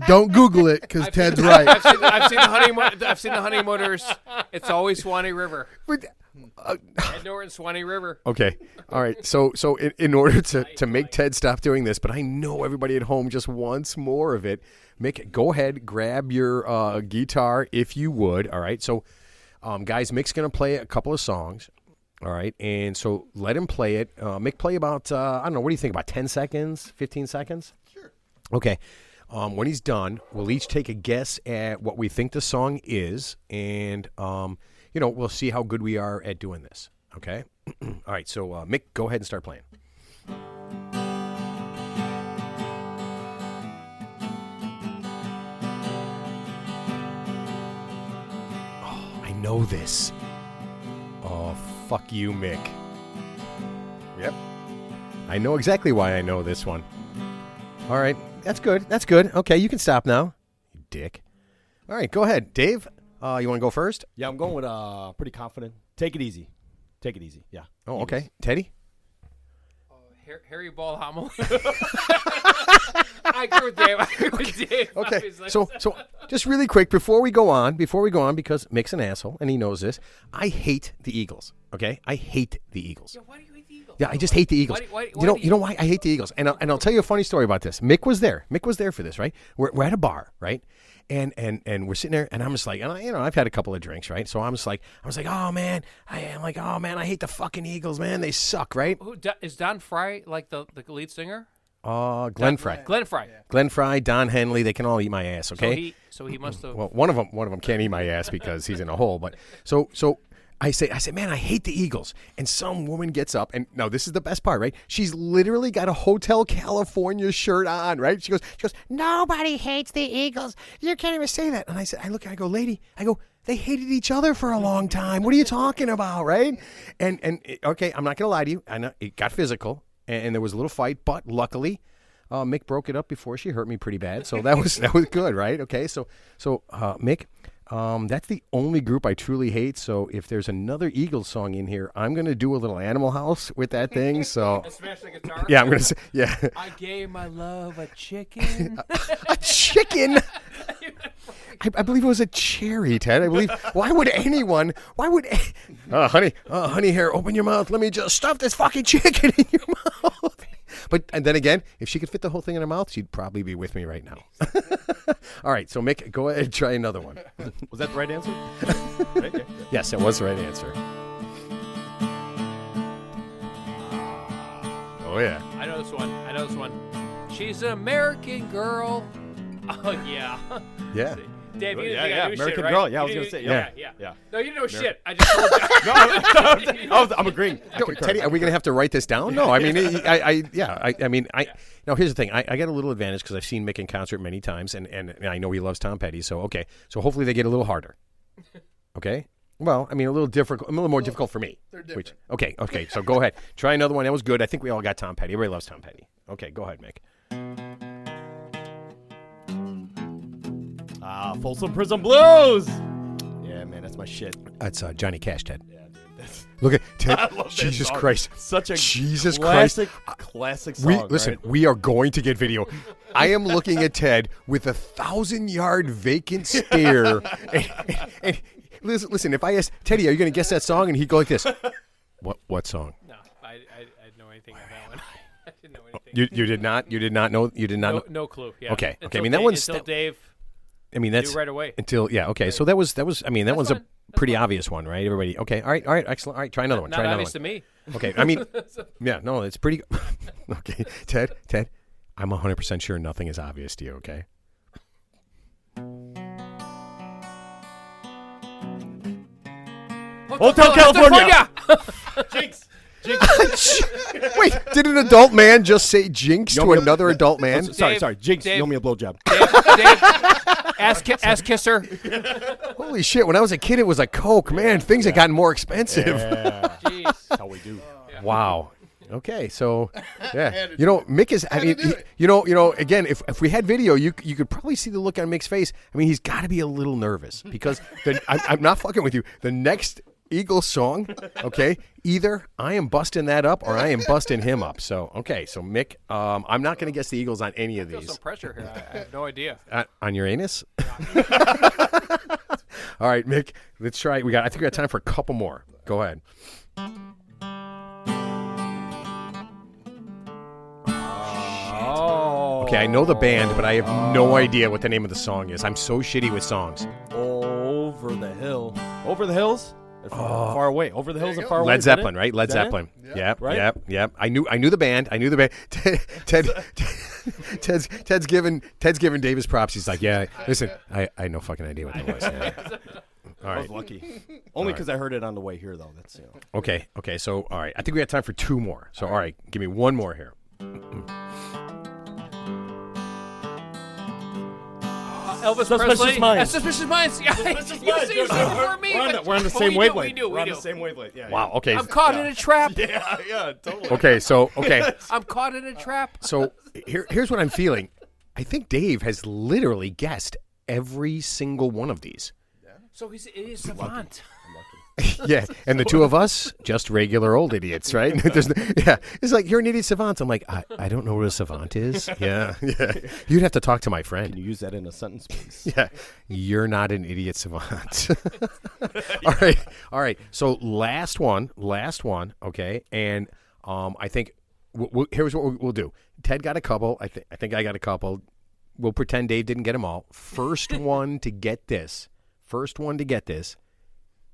don't Google it because Ted's right. I've seen the honeymooners. It's always Swanee River. Ed Norton, Swanee River. Okay. All right. So in order to make Ted stop doing this, but I know everybody at home just wants more of it, Mick, go ahead, grab your guitar if you would. All right. So, guys, Mick's going to play a couple of songs. All right. And so let him play it. Mick, play about, I don't know, what do you think, about 10 seconds, 15 seconds? Sure. Okay. When he's done, we'll each take a guess at what we think the song is, and we'll see how good we are at doing this. Okay? All right, so Mick, go ahead and start playing. Oh, I know this. Oh, fuck you, Mick. Yep. I know exactly why I know this one. All right, that's good. That's good. Okay, you can stop now, you dick. All right, go ahead. Dave, you want to go first? Yeah, I'm going with pretty confident. Take it easy. Yeah. Oh, okay. Teddy? Harry Ball Hummel. I agree with Dave. Okay. Obviously. So just really quick before we go on, because Mick's an asshole and he knows this, I hate the Eagles. Okay? I hate the Eagles. Yeah, why do you hate the Eagles? Yeah, I just hate the Eagles. Why you know why I hate the Eagles? And I'll tell you a funny story about this. Mick was there. Mick was there for this, right? We're at a bar, right? And we're sitting there, and I'm just like, I've had a couple of drinks, right? So I was like, oh man, I hate the fucking Eagles, man. They suck, right? Is Don Fry like the lead singer? Glenn Fry. Glenn Fry. Yeah. Glenn Fry, Don Henley, they can all eat my ass, okay? So he must have. Well, one of them can't eat my ass because he's in a hole. But so I say, man, I hate the Eagles. And some woman gets up, and now this is the best part, right? She's literally got a Hotel California shirt on, right? She goes, nobody hates the Eagles. You can't even say that. And I go, lady, they hated each other for a long time. What are you talking about, right? And okay, I'm not gonna lie to you. I know it got physical, and there was a little fight, but luckily, Mick broke it up before she hurt me pretty bad. So that was good, right? Okay, so Mick. That's the only group I truly hate. So if there's another Eagles song in here, I'm going to do a little Animal House with that thing. So Smash the guitar. yeah, I'm going to say, yeah. I gave my love a chicken. A chicken? I believe it was a cherry, Ted. I believe. Why would honey here, open your mouth. Let me just stuff this fucking chicken in your mouth. But and then again, if she could fit the whole thing in her mouth, she'd probably be with me right now. All right, so Mick, go ahead and try another one. Was that the right answer? Right? Yeah. Yes, that was the right answer. Oh yeah. I know this one. She's an American girl. Oh yeah. Yeah. Dave, you Yeah, didn't think yeah, I knew American shit, right? Girl. Yeah, I was You gonna didn't- say, yeah. yeah. No, you know shit. I just told you. I'm agreeing. I concur. Teddy, are we going to have to write this down? No, I mean, now here's the thing. I got a little advantage because I've seen Mick in concert many times, and I know he loves Tom Petty. So okay, so hopefully they get a little harder. Okay. Well, I mean, a little more difficult for me. They're different. Okay. So go ahead, try another one. That was good. I think we all got Tom Petty. Everybody loves Tom Petty. Okay, go ahead, Mick. Folsom Prison Blues. Yeah, man, that's my shit. That's Johnny Cash, Ted. Yeah, dude. That's, Look at Ted. I love that Jesus song. Christ. Such a Jesus classic, Christ. classic song. Listen, right? we are going to get video. I am looking at Ted with 1,000-yard vacant stare. and listen, if I ask Teddy, are you going to guess that song? And he'd go like this. What song? No, I didn't know anything on that one. I didn't know anything. You did not? You did not know? You did not know? No clue. Yeah. Okay. Until I mean, that Dave- one's until Dave I mean, that's knew right away. until okay. So that was. I mean, that one's fine. a pretty obvious one, right? Everybody. Okay. All right. Excellent. All right. Try another one. Not Try another obvious one. to me. Okay. I mean, yeah. No, it's pretty. Okay, Ted. I'm 100% sure nothing is obvious to you. Okay. Hotel California. Jinx. Wait, did an adult man just say jinx You to want me to- another adult man? Sorry. Jinx, Dave. you owe me a blowjob. Dave, ass kisser. Holy shit! When I was a kid, it was a Coke. Man, things have gotten more expensive. Yeah. Jeez. That's how we do. Wow. Okay, so yeah, Had to you know, Mick is. I Had to mean, do it. you know, again, if we had video, you could probably see the look on Mick's face. I mean, he's got to be a little nervous because I'm not fucking with you. The next Eagles song, okay, either I am busting that up or I am busting him up. So okay, so Mick, I'm not going to guess the Eagles on any of I feel these. some pressure here. I have no idea. On your anus? All right, Mick, let's try. I think we got time for a couple more. Go ahead. Oh. Okay, I know the band, but I have no idea what the name of the song is. I'm so shitty with songs. Over the hill. Over the hills? Or far away. Over the hills and far away. Led is that Zeppelin, it? right? Led Is that it? Zeppelin. Yep. Yep, Right? yep. I knew the band. Ted's giving Dave his props. He's like, yeah, listen, I had no fucking idea what that was. Yeah. All I right. was lucky. Only because I heard it on the way here, though. That's Okay. So all right. I think we got time for two more. So all right, give me one more here. Elvis Suspicious Presley. Minds. Suspicious Minds. Yeah, you said it before me. We're on the but same we wavelength. do. We're on the same wavelength. Yeah. Wow. Okay. I'm caught in a trap. Yeah, totally. Okay. So okay. I'm caught in a trap. So here's what I'm feeling. I think Dave has literally guessed every single one of these. So it is savant. Yeah, and the two of us, just regular old idiots, right? Yeah, it's like, you're an idiot savant. I'm like, I don't know what a savant is. Yeah. You'd have to talk to my Can friend. you use that in a sentence, please? Yeah, you're not an idiot savant. All right. So last one, okay? And I think here's what we'll do. Ted got a couple. I think I got a couple. We'll pretend Dave didn't get them all. First one to get this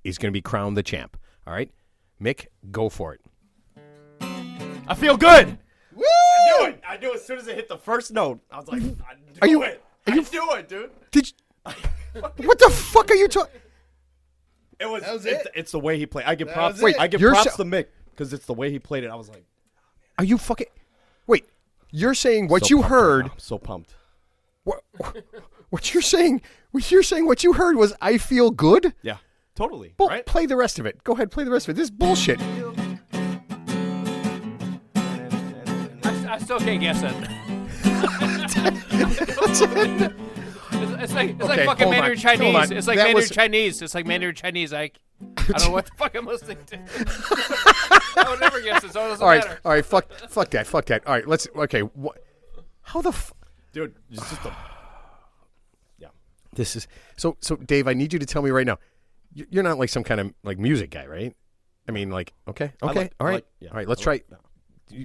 is going to be crowned the champ. All right? Mick, go for it. I feel good. Woo! I knew it as soon as it hit the first note. I was like, I do it, dude. Did you, what the fuck are you talking? It was. That was it. It's the way he played. I give That props. was it. I give You're props so- to Mick because it's the way he played it. I was like, Are you fucking... Wait, you're saying what so you pumped right heard... now. I'm so pumped. What you're saying what you heard was I feel good? Yeah, totally. Well, right? play the rest of it. Go ahead, play the rest of it. This is bullshit. I still can't guess it. It's like Okay, fucking hold on, Mandarin hold Chinese. on. It's like That Mandarin was- Chinese. It's like Mandarin Chinese. I don't know what the fuck I'm listening to. I would never guess it, so it doesn't matter. All right, fuck that. All right, okay, how the Dude, it's just a. Yeah. This is... So Dave, I need you to tell me right now. You're not like some kind of like music guy, right? I mean, like, okay. I All right. like- yeah. All right, let's I try... like-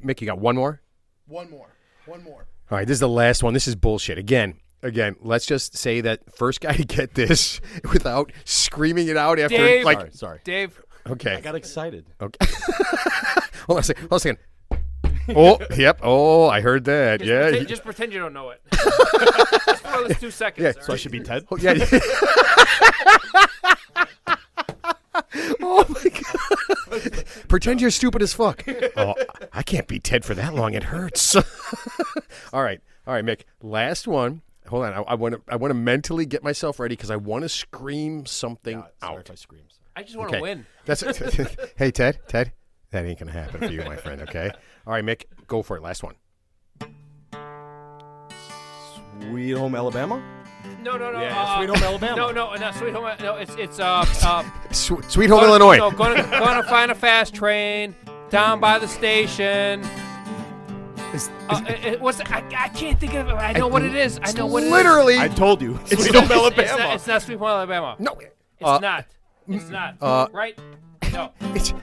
Mick, you got one more? One more. All right, this is the last one. This is bullshit. Again, let's just say that first guy to get this without screaming it out after, Dave. like, Sorry. Dave. okay. I got excited. Okay. Hold on a second. Oh, yep. Oh, I heard that. Yeah. Just pretend you don't know it. Just for those 2 seconds. Yeah, So I should be Ted? Oh, yeah. Oh my God. Pretend you're stupid as fuck. Oh, I can't beat Ted for that long. It hurts. All right, Mick. Last one. Hold on. I want to mentally get myself ready because I want to scream something Sorry out. if I scream. I just want to win. That's Hey, Ted, that ain't gonna happen for you, my friend. Okay. All right, Mick, go for it. Last one. Sweet Home Alabama? No. Yeah, Sweet Home Alabama. No, not Sweet Home. No, it's Sweet Home Illinois. No, gonna find a fast train down by the station. What's I can't think of it. I know what it is. I know what it is. Literally, I told you. It's Sweet not- Home Alabama. It's not Sweet Home Alabama. no. It's not. It's not. Right? No. It's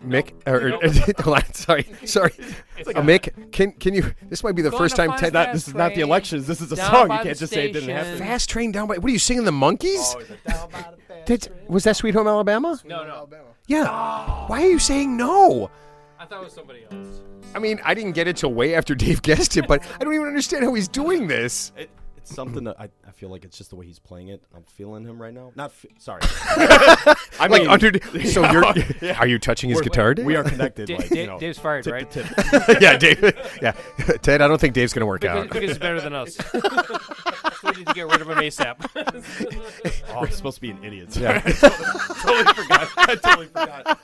Mick. No. Hold on, sorry. Mick, can you? This might be the Gonna first time find Ted. fast This is not the train elections. This is a down song. by You can't the just say it didn't happen. station. Fast train down by. What are you singing? The Monkeys? Oh, is it down by the fast Was that Sweet Home Alabama? No. Alabama. Yeah. Why are you saying no? I thought it was somebody else. I mean, I didn't get it till way after Dave guessed it, but I don't even understand how he's doing this. It's something that I feel like it's just the way he's playing it. I'm feeling him right now. Sorry. I Like mean, under. So yeah. are you touching his guitar? Dave? We are connected. like, you know, Dave's fired, tip right? to tip. Yeah, Dave. Yeah, Ted. I don't think Dave's gonna work Because, out. because he's better than us. So we need to get rid of him ASAP. Oh, I'm supposed to be an idiot. Yeah. I totally forgot.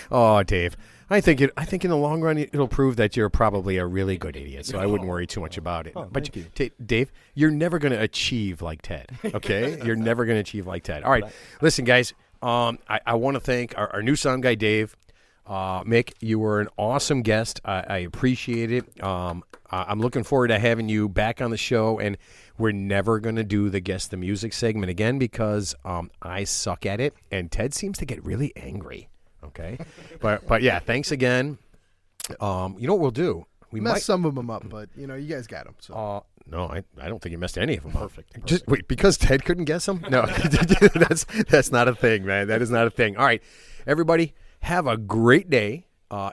Oh, Dave. I think in the long run it'll prove that you're probably a really good idiot. So I wouldn't worry too much about it. But thank you. Dave, you're never going to achieve like Ted. Okay, you're never going to achieve like Ted. All right, listen, guys. I want to thank our new sound guy, Dave. Mick, you were an awesome guest. I appreciate it. I'm looking forward to having you back on the show, and we're never going to do the Guess the Music segment again because I suck at it, and Ted seems to get really angry. Okay, but yeah, thanks again. You know what we'll do? We Messed some of them up, but you guys got them. So. No, I don't think you messed any of them. Perfect. Just wait, because Ted couldn't guess them? No, that's not a thing, man. That is not a thing. All right, everybody, have a great day.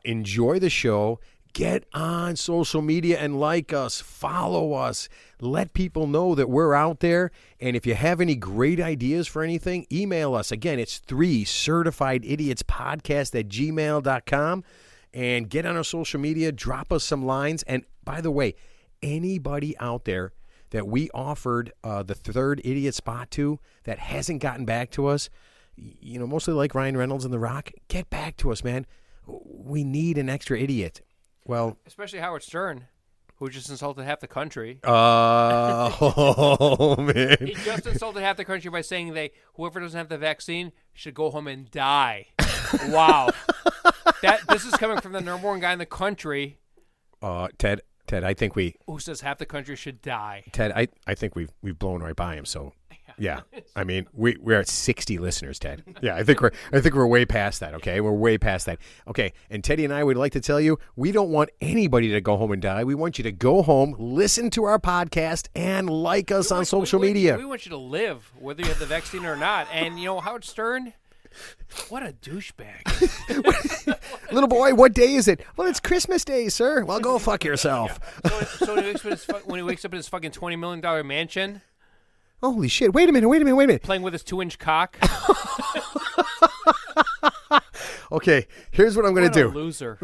Enjoy the show. Get on social media and like us, follow us, let people know that we're out there. And if you have any great ideas for anything, email us. Again, it's 3certifiedidiots@gmail.com. And get on our social media, drop us some lines. And by the way, anybody out there that we offered the third idiot spot to that hasn't gotten back to us, mostly like Ryan Reynolds and The Rock, get back to us, man. We need an extra idiot. Well, Especially Howard Stern, who just insulted half the country. oh, man. He just insulted half the country by saying whoever doesn't have the vaccine should go home and die. Wow. This is coming from the number one guy in the country. Ted, I think who says half the country should die. Ted, I think we've blown right by him. So, yeah. I mean, we're at 60 listeners, Ted. Yeah, I think we're way past that. Okay, we're way past that. Okay, and Teddy and I would like to tell you we don't want anybody to go home and die. We want you to go home, listen to our podcast, and like us on social media. We want you to live, whether you have the vaccine or not. And Howard Stern. What a douchebag. Little boy, what day is it? Well, it's Christmas Day, sir. Well, go fuck yourself. So when he wakes up in his fucking $20 million mansion, Holy shit. Wait a minute. playing with his 2-inch cock. Okay, here's what I'm going to do. What a loser.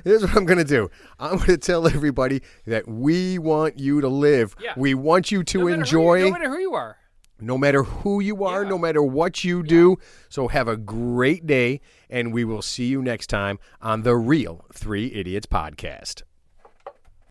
Here's what I'm going to do. I'm going to tell everybody that we want you to live. Yeah. We want you to No matter enjoy. no matter who you are. No matter who you are, Yeah. no matter what you do. So have a great day, and we will see you next time on the Real 3 Idiots podcast.